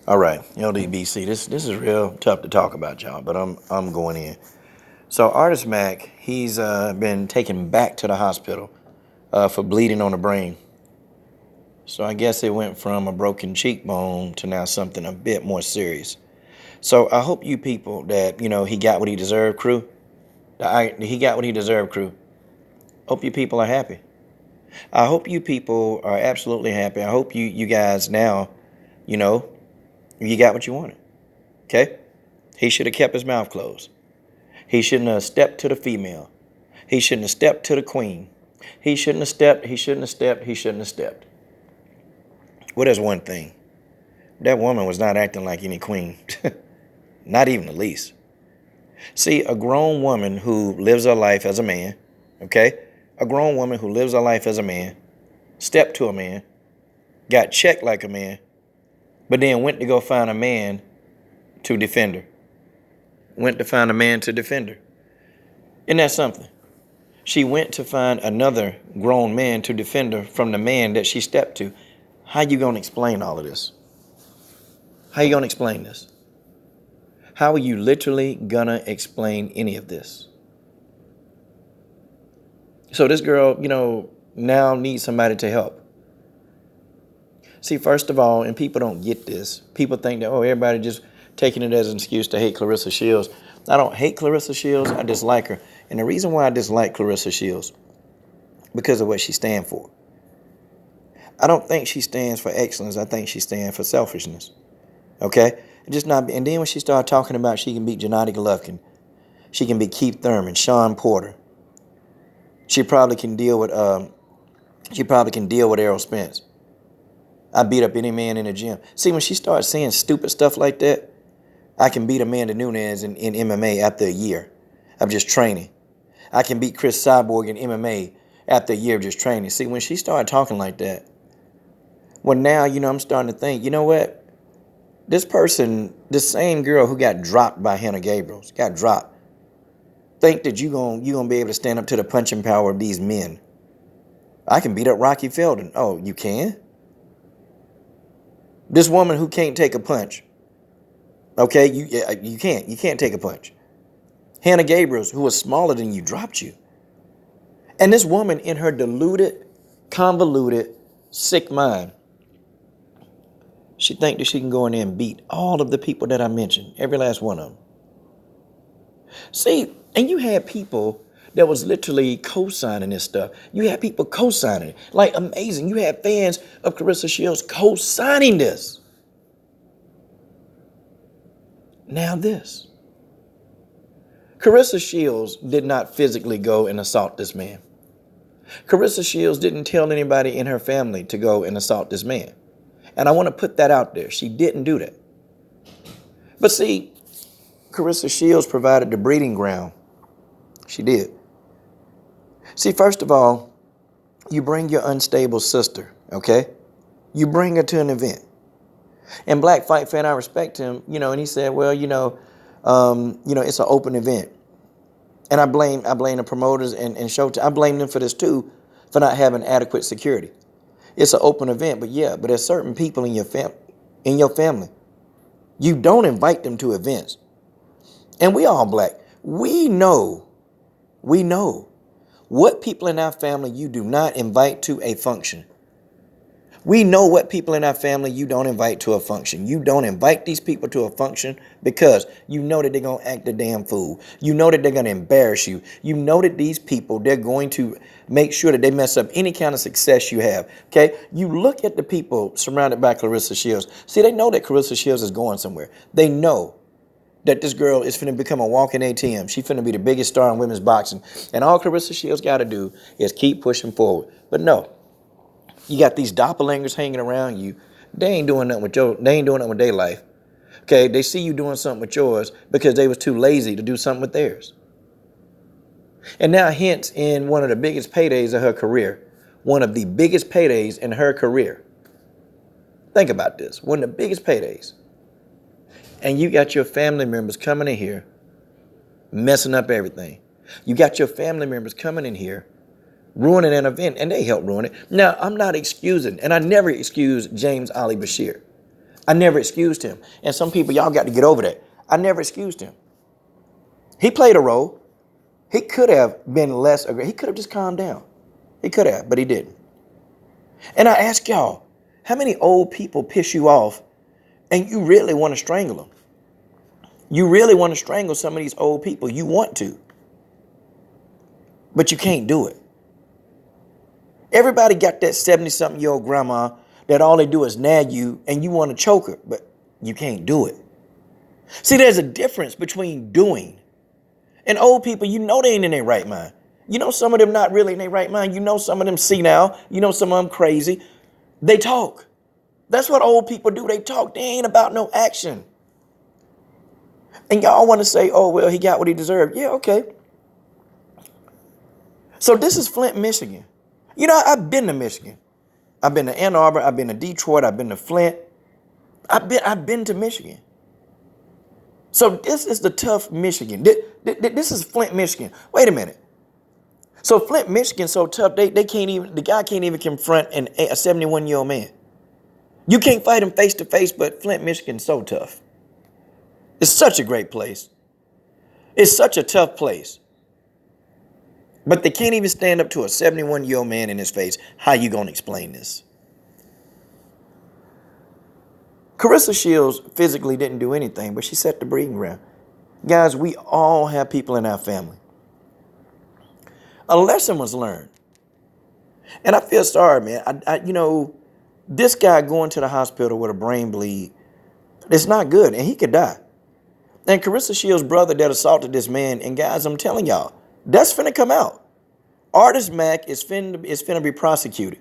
All right, LDBC. This is real tough to talk about, y'all, but I'm going in. So Artist Mac, he's been taken back to the hospital for bleeding on the brain. So I guess it went from a broken cheekbone to now something a bit more serious. So I hope you people that he got what he deserved, crew. He got what he deserved, crew. Hope you people are happy. I hope you people are absolutely happy. I hope you guys now, you know, you got what you wanted. Okay? He should have kept his mouth closed. He shouldn't have stepped to the female. He shouldn't have stepped to the queen. He shouldn't have stepped. He shouldn't have stepped. He shouldn't have stepped. Well, there's one thing. That woman was not acting like any queen. Not even the least. See, a grown woman who lives her life as a man, okay? A grown woman who lives her life as a man, stepped to a man, got checked like a man, but then went to go find a man to defend her. Went to find a man to defend her. Isn't that something? She went to find another grown man to defend her from the man that she stepped to. How you going to explain all of this? How you going to explain this? How are you literally going to explain any of this? So this girl, now needs somebody to help. See, first of all, and people don't get this. People think that, everybody just taking it as an excuse to hate Claressa Shields. I don't hate Claressa Shields. I dislike her. And the reason why I dislike Claressa Shields, because of what she stands for. I don't think she stands for excellence. I think she stands for selfishness. Okay? Just not. And then when she started talking about she can beat Gennady Golovkin, she can beat Keith Thurman, Sean Porter. She probably can deal with Errol Spence. I beat up any man in the gym. See, when she starts saying stupid stuff like that, I can beat Amanda Nunes in MMA after a year of just training. I can beat Chris Cyborg in MMA after a year of just training. See, when she started talking like that, well, now, I'm starting to think, you know what? This same girl who got dropped by Hannah Gabriels, got dropped, think that you're gonna be able to stand up to the punching power of these men. I can beat up Rocky Felden. Oh, you can? This woman who can't take a punch. Okay, you can't take a punch. Hannah Gabriels, who was smaller than you, dropped you. And this woman in her deluded, convoluted, sick mind, she think that she can go in there and beat all of the people that I mentioned, every last one of them. See, and you had people that was literally co-signing this stuff. You had people co-signing it. Like, amazing. You had fans of Claressa Shields co-signing this. Now this. Claressa Shields did not physically go and assault this man. Claressa Shields didn't tell anybody in her family to go and assault this man. And I want to put that out there. She didn't do that. But see, Claressa Shields provided the breeding ground. She did. See, first of all, you bring your unstable sister, okay? You bring her to an event. And Black Fight Fan, I respect him, and he said, well, it's an open event. And I blame the promoters and Showtime. I blame them for this too, for not having adequate security. It's an open event, but there's certain people in your family. You don't invite them to events. And we all black. We know what people in our family you do not invite to a function. We know what people in our family you don't invite to a function. You don't invite these people to a function because you know that they're going to act a damn fool. You know that they're going to embarrass you. You know that these people, they're going to make sure that they mess up any kind of success you have. Okay? You look at the people surrounded by Claressa Shields. See, they know that Claressa Shields is going somewhere. They know that this girl is finna become a walking ATM. She's finna be the biggest star in women's boxing. And all Claressa Shields got to do is keep pushing forward. But no. You got these doppelgangers hanging around you. They ain't doing nothing with their life. Okay, they see you doing something with yours because they was too lazy to do something with theirs. And now, hence, in one of the biggest paydays of her career, one of the biggest paydays in her career. Think about this, one of the biggest paydays. And you got your family members coming in here, messing up everything. You got your family members coming in here, ruining an event, and they helped ruin it. Now, I'm not excusing, and I never excuse James Ali Bashir. I never excused him. And some people, y'all got to get over that. I never excused him. He played a role. He could have been less aggressive. He could have just calmed down. He could have, but he didn't. And I ask y'all, how many old people piss you off and you really want to strangle them? You really want to strangle some of these old people. You want to, but you can't do it. Everybody got that 70-something-year-old grandma that all they do is nag you and you want to choke her, but you can't do it. See, there's a difference between doing and old people. You know they ain't in their right mind. You know some of them not really in their right mind. You know some of them senile. You know some of them crazy. They talk. That's what old people do. They talk. They ain't about no action. And y'all want to say, oh, well, he got what he deserved. Yeah, okay. So this is Flint, Michigan. You know, I've been to Michigan. I've been to Ann Arbor. I've been to Detroit. I've been to Flint. I've been to Michigan. So this is the tough Michigan. This is Flint, Michigan. Wait a minute. So Flint, Michigan, so tough, the guy can't even confront a 71-year-old man. You can't fight him face to face, but Flint, Michigan, so tough. It's such a great place. It's such a tough place. But they can't even stand up to a 71-year-old man in his face. How you going to explain this? Claressa Shields physically didn't do anything, but she set the breeding ground. Guys, we all have people in our family. A lesson was learned. And I feel sorry, man. This guy going to the hospital with a brain bleed, it's not good, and he could die. And Claressa Shields' brother that assaulted this man, and guys, I'm telling y'all, that's finna come out. Artist Mack is finna be prosecuted.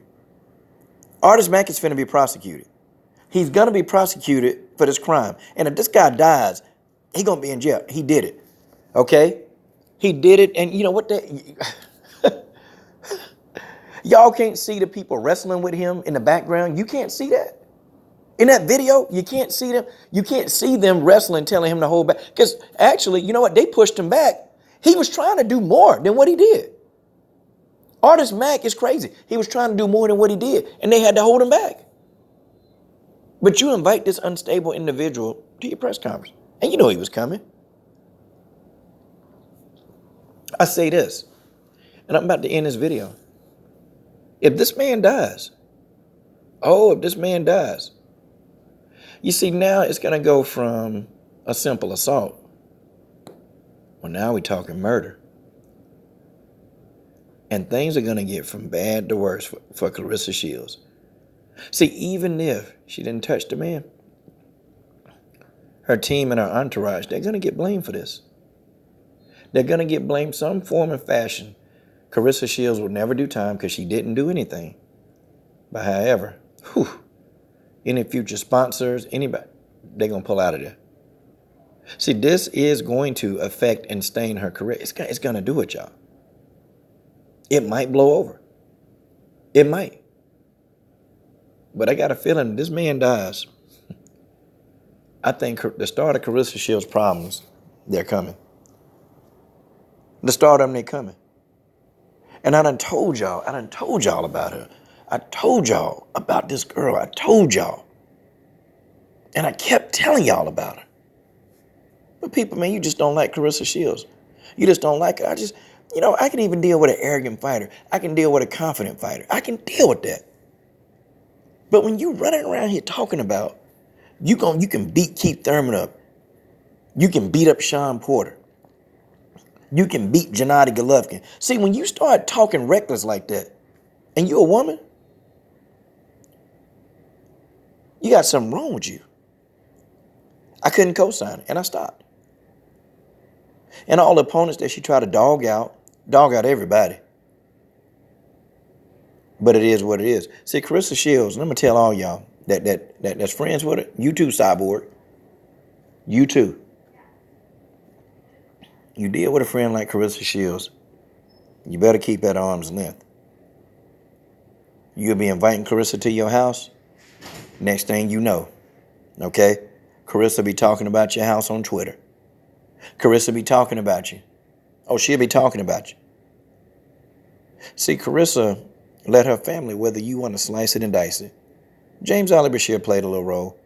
Artist Mack is finna be prosecuted. He's gonna be prosecuted for this crime. And if this guy dies, he gonna be in jail. He did it, okay? He did it, and you know what y'all can't see the people wrestling with him in the background. You can't see that. In that video, you can't see them. You can't see them wrestling, telling him to hold back. Because actually, you know what? They pushed him back. He was trying to do more than what he did. Artist Mack is crazy. He was trying to do more than what he did, and they had to hold him back. But you invite this unstable individual to your press conference, and you know he was coming. I say this, and I'm about to end this video. If this man dies, you see, now it's going to go from a simple assault. Well, now we're talking murder. And things are going to get from bad to worse for Claressa Shields. See, even if she didn't touch the man, her team and her entourage, they're going to get blamed for this. They're going to get blamed some form and fashion. Claressa Shields will never do time because she didn't do anything. But however, any future sponsors, anybody, they're going to pull out of there. See, this is going to affect and stain her career. It's going to do it, y'all. It might blow over. It might. But I got a feeling this man dies. I think the start of Claressa Shields' problems, they're coming. The start of them, they're coming. And I done told y'all about her. I told y'all about this girl. I told y'all. And I kept telling y'all about her. But people, man, you just don't like Claressa Shields. You just don't like her. I can even deal with an arrogant fighter. I can deal with a confident fighter. I can deal with that. But when you running around here talking about, you can beat Keith Thurman up. You can beat up Sean Porter. You can beat Gennady Golovkin. See, when you start talking reckless like that, and you're a woman, you got something wrong with you. I couldn't co-sign it, and I stopped. And all the opponents that she tried to dog out everybody. But it is what it is. See, Claressa Shields, and I'm going to tell all y'all that's friends with her, you too, Cyborg. You too. You deal with a friend like Claressa Shields, you better keep at arm's length. You'll be inviting Claressa to your house. Next thing you know, okay? Claressa be talking about your house on Twitter. Claressa be talking about you. Oh, she'll be talking about you. See, Claressa let her family, whether you want to slice it and dice it. James Ali Bashir played a little role.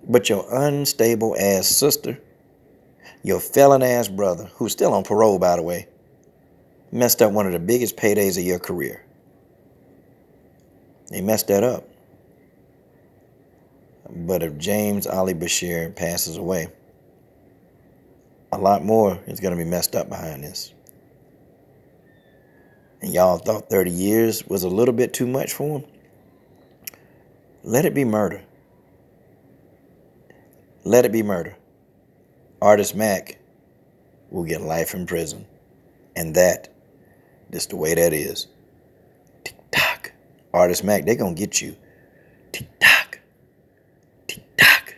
But your unstable ass sister, your felon ass brother, who's still on parole, by the way, messed up one of the biggest paydays of your career. They messed that up. But if James Ali Bashir passes away, a lot more is going to be messed up behind this. And y'all thought 30 years was a little bit too much for him? Let it be murder. Let it be murder. Artist Mack will get life in prison. And that is the way that is. Tick-tock. Artist Mack, they're going to get you. Tick-tock. Tick-tock.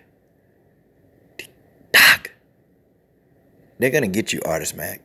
Tick-tock. They're going to get you, Artist Mack.